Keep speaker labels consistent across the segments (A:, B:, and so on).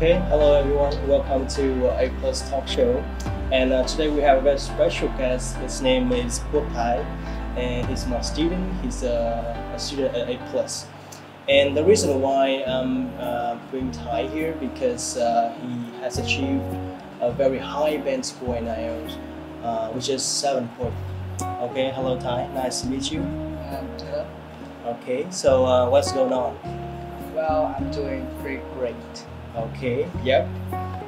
A: Okay, hello everyone. Welcome to A Plus Talk Show. And today we have a very special guest. His name is Hotline, and he's my student. He's a student at A Plus. And the reason why I'm bringing Thai here because he has achieved a very high band score in IELTS, which is 7 point. Okay, hello Thai. Nice to meet you.
B: Hello.
A: Okay, so what's going on?
B: Well, I'm doing pretty great.
A: Okay, yep.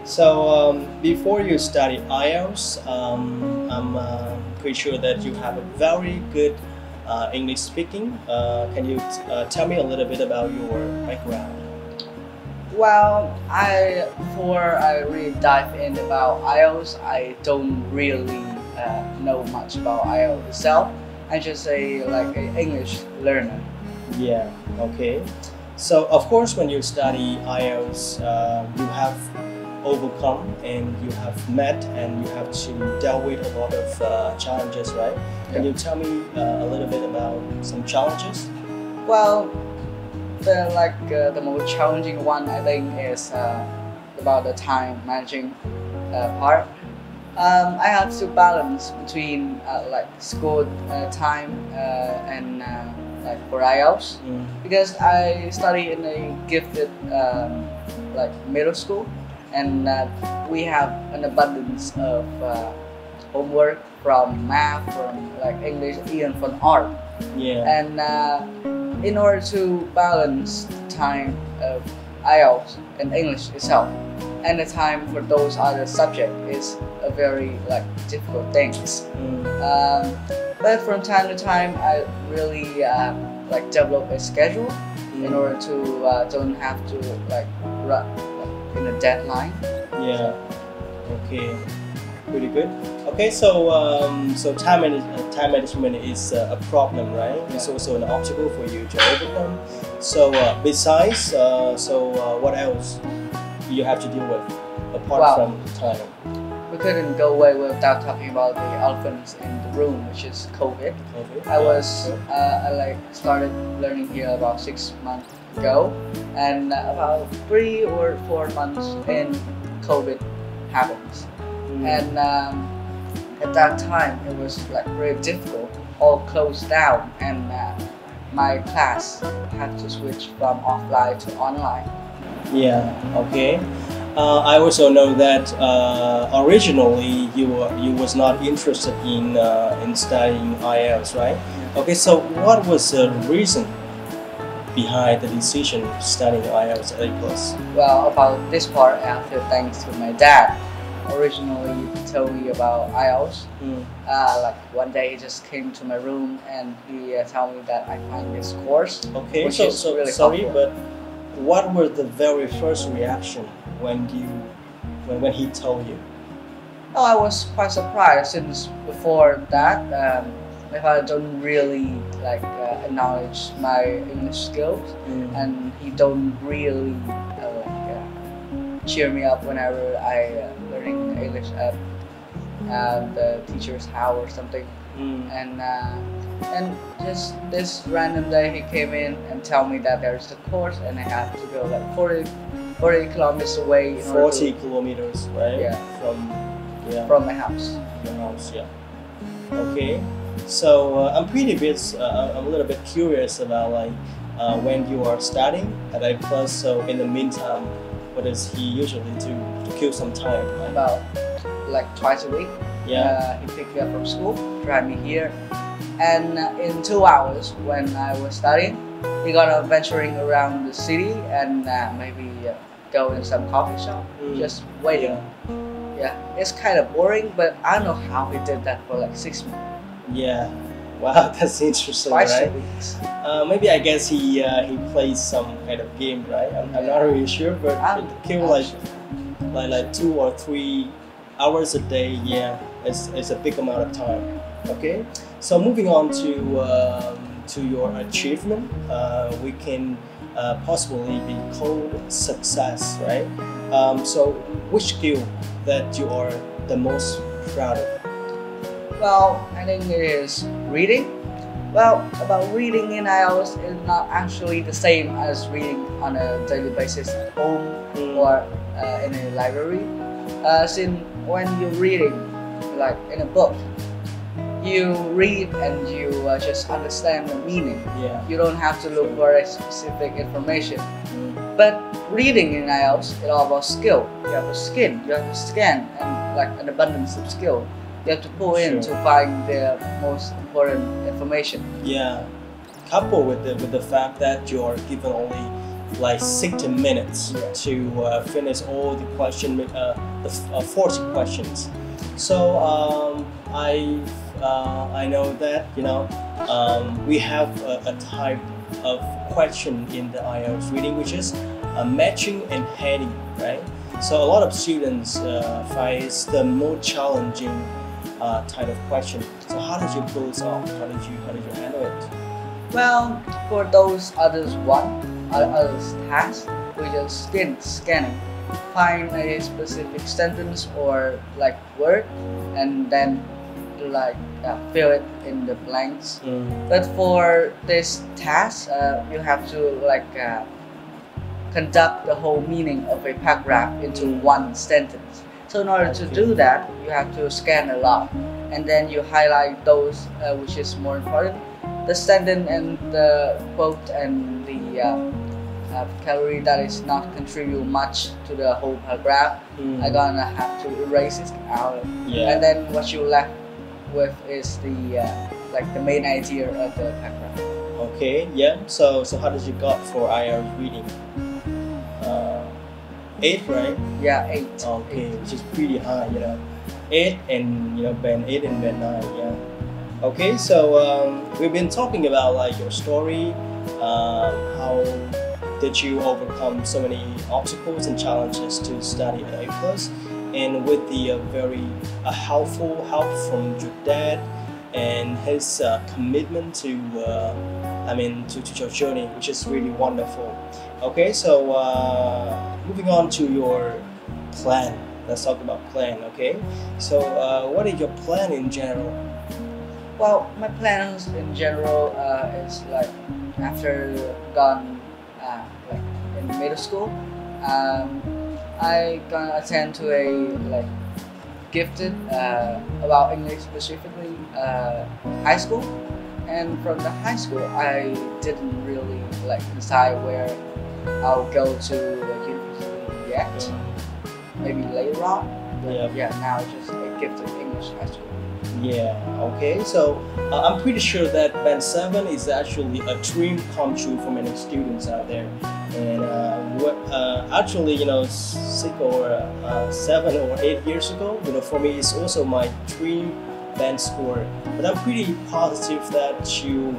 A: So before you study IELTS, I'm pretty sure that you have a very good English speaking. Can you tell me a little bit about your background?
B: Well, before I really dive in about IELTS, I don't really know much about IELTS itself. I'm just like an English learner.
A: Yeah. Okay. So of course, when you study IELTS, you have overcome and you have met and you have to deal with a lot of challenges, right? Can you tell me a little bit about some challenges?
B: Well, the most challenging one I think is about the time managing part. I have to balance between like school time and like for IELTS because I study in a gifted like middle school, and we have an abundance of homework from math, from like English, even from art.
A: Yeah.
B: And in order to balance the time of IELTS and English itself and the time for those other subjects is a very like difficult thing. But from time to time, I really like develop a schedule in order to don't have to like run like, in a deadline.
A: Yeah. Okay. Pretty good. Okay, so so time management is a problem, right?
B: Yeah.
A: It's also an obstacle for you to overcome. So besides, what else you have to deal with apart from time?
B: We couldn't go away without talking about the elephants in the room, which is COVID. I like started learning here about 6 months ago, and about 3 or 4 months in, COVID happens. And at that time it was like really difficult, all closed down, and my class had to switch from offline to online.
A: Yeah. Okay. I also know that originally you was not interested in studying IELTS, right? Okay. So what was the reason behind the decision studying IELTS at A+?
B: Well, about this part, I have to thanks to my dad. Originally, he told me about IELTS. Like one day, he just came to my room and he told me that I find this course.
A: Okay,
B: which
A: so
B: is really
A: sorry,
B: helpful.
A: but what was the very first reaction when he told you?
B: Oh, I was quite surprised since before that, my father don't really like acknowledge my English skills, and he don't really cheer me up whenever I learning English at the teacher's house or something. And just this random day he came in and tell me that there's a course and I have to go like 40 kilometers away.
A: 40 kilometers, right?
B: Yeah. From my house.
A: Your house, yeah. Okay. So I'm I'm a little bit curious about like when you are studying at A+. So in the meantime, what does he usually do to kill some time? Right?
B: About like twice a week.
A: Yeah.
B: He picked me up from school, drive me here, and in 2 hours when I was studying, he gonna venturing around the city and maybe go in some coffee shop, just waiting. Yeah, it's kind of boring, but I don't know how he did that for like 6 months.
A: Yeah. Wow, that's interesting,
B: Twice
A: right?
B: a week.
A: Maybe I guess he plays some kind of game, right? I'm not really sure, but it kill like 2 or 3 hours a day. Yeah, it's a big amount of time. Okay, so moving on to your achievement, we can possibly be called success, right? So which skill that you are the most proud of?
B: Well, I think it is reading. Well, about reading in IELTS is not actually the same as reading on a daily basis at home or in a library. Since when you're reading, like in a book, you read and you just understand the meaning.
A: Yeah.
B: You don't have to look for a specific information. But reading in IELTS, it's all about skill. You have to scan, and like an abundance of skill. You have to pull in to find the most important information.
A: Yeah, coupled with the fact that you are given only like 60 minutes to finish all the 40 questions. So I know that we have a type of question in the IELTS reading, which is matching and heading, right? So a lot of students face the more challenging type of question. So how did you pull this off? How did you handle it?
B: Well, for those others tasks, we just scanning, find a specific sentence or like word, and then like fill it in the blanks. But for this task, you have to like conduct the whole meaning of a paragraph into one sentence. So in order to do that, you have to scan a lot, and then you highlight those which is more important. The sentence and the quote and the vocabulary that is not contribute much to the whole paragraph, I'm gonna have to erase it out. And then what you left with is the like the main idea of the paragraph.
A: Okay, yeah. So how did you got for IELTS reading? 8, right?
B: Yeah, 8.
A: Okay, which is pretty high, 8 and band 8 and band 9, yeah. Okay, so we've been talking about like your story, how did you overcome so many obstacles and challenges to study at A+, and with the very helpful help from your dad and his commitment to your journey, which is really wonderful. Okay, so moving on to your plan. Let's talk about plan. Okay, so what is your plan in general?
B: Well, my plans in general is like after gone like in middle school, I gonna attend to a like gifted about English specifically high school, and from the high school I didn't really like decide where I'll go to university yet. Maybe later on. But yeah, now just a gifted English high school.
A: Yeah, okay, so I'm pretty sure that Band 7 is actually a dream come true for many students out there. And actually, 6 or 7 or 8 years ago, for me, it's also my dream band score. But I'm pretty positive that you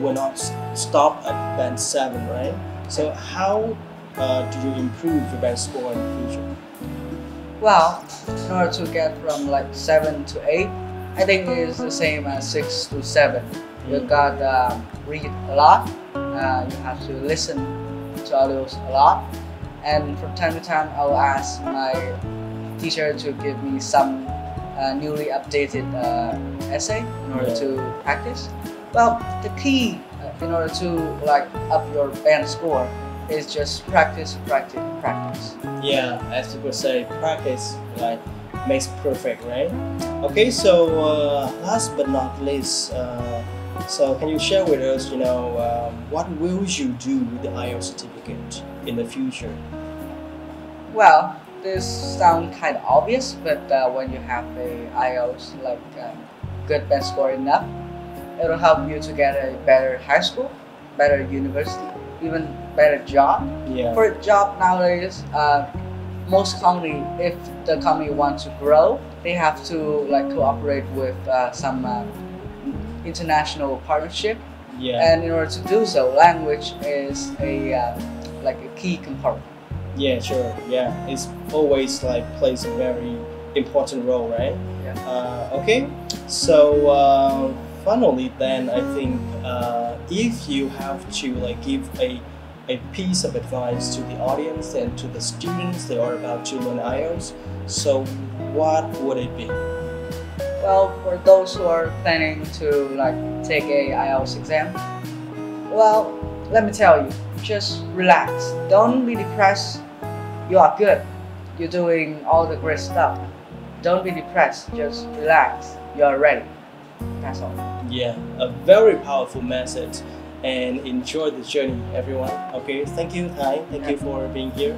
A: will not stop at Band 7, right? So how do you improve your band score in the future?
B: Well, in order to get from like 7 to 8, I think it's the same as 6 to 7. You gotta read a lot, you have to listen to audios a lot, and from time to time I will ask my teacher to give me some newly updated essay in order to practice. Well, the key in order to like up your band score is just practice.
A: Yeah, as people say, practice like makes perfect, right? Okay, so last but not least, so can you share with us, what will you do with the IELTS certificate in the future?
B: Well, this sounds kind of obvious, but when you have a IELTS like good band score enough, it will help you to get a better high school, better university, even better job.
A: Yeah.
B: For a job nowadays, most company, if the company wants to grow, they have to like cooperate with some international partnership.
A: Yeah.
B: And in order to do so, language is a like a key component.
A: Yeah, sure. Yeah, it's always like plays a very important role, right?
B: Yeah.
A: Okay, so finally, then I think if you have to like give a piece of advice to the audience and to the students that are about to learn IELTS, so what would it be?
B: Well, for those who are planning to like take a IELTS exam, well, let me tell you, just relax. Don't be depressed you are good. You're doing all the great stuff. Don't be depressed. Just relax. You are ready. That's all.
A: Yeah, a very powerful message, and enjoy the journey, everyone. Okay, thank you, Thái. Thank you for being here.